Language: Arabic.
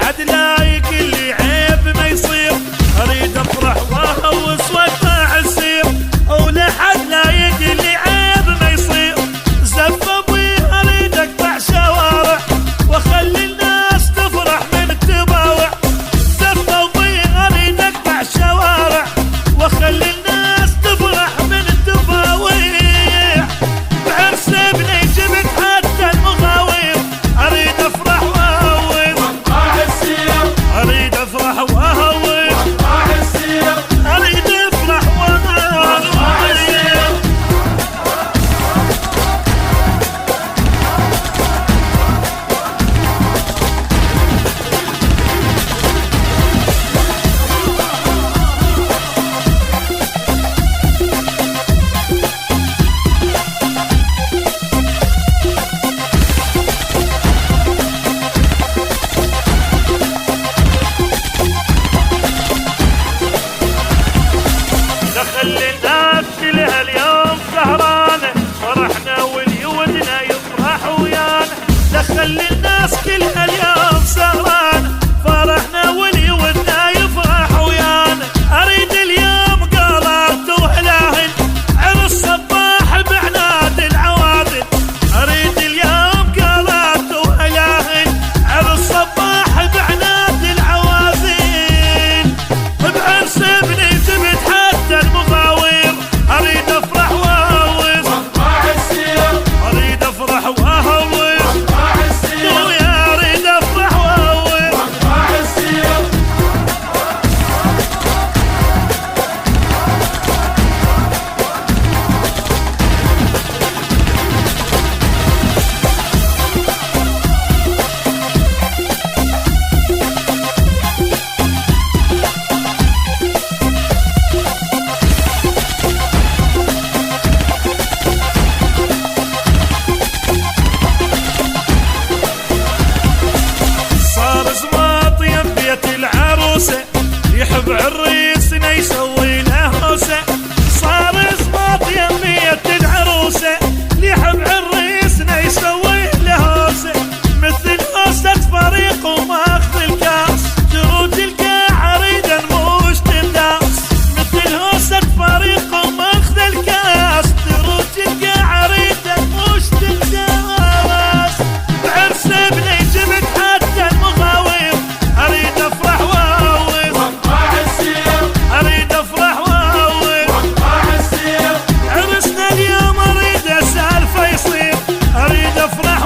حد لا يقول لي عيب ما يصير، اريد افرح واهوس واتبع السير، ولا حد لا يقول لي عيب ما يصير. زف ابوي اريد اقطع شوارع واخلي الناس تفرح من التباوع، زف ابوي اريد اقطع شوارع واخلي الناس تفرح من التباوع. بعرس ابني جبت حتى المغاوير، اريد افرح واهوس واقطع السير، اريد افرح واهوس واقطع السير، اريد افرح واقطع السير. دخل الناس كلها اليوم سهرانة، فرحنا واليودنا يفرح ويانا. دخل الناس كلها اليوم سهرانة، فرحنا واليودنا يفرح ويانا. اريد اليوم قالت وهلاهن عرس صباح بعناد العوادل، اريد اليوم قالت وهلاهن عرس صباح بعناد العوازل. بعرس ابني جبت حتى المغاوير، اريد افرح واهوس واقطع السير، اريد افرح واهوس واقطع السير، ويا اريد افرح واهوس واقطع السير. صار زماط يم بيت العروسة، يحب عريسنا يسوي له هوسة. صار زماط يم بيت العروسة، يحب عريسنا يسوي له هوسة. مثل هوسة فريق وماخذ الكاس، جرود القاع اريد نموش تنداس. مثل هوسة فريق وماخذ الكاس، جرود القاع اريد نموش تنداس. بعرس ابني جبت حتى المغاوير، اريد افرح واهوس واقطع السير، اريد افرح واهوس واقطع السير. عرسنا اليوم اريد سالفه يصير، اريد افرح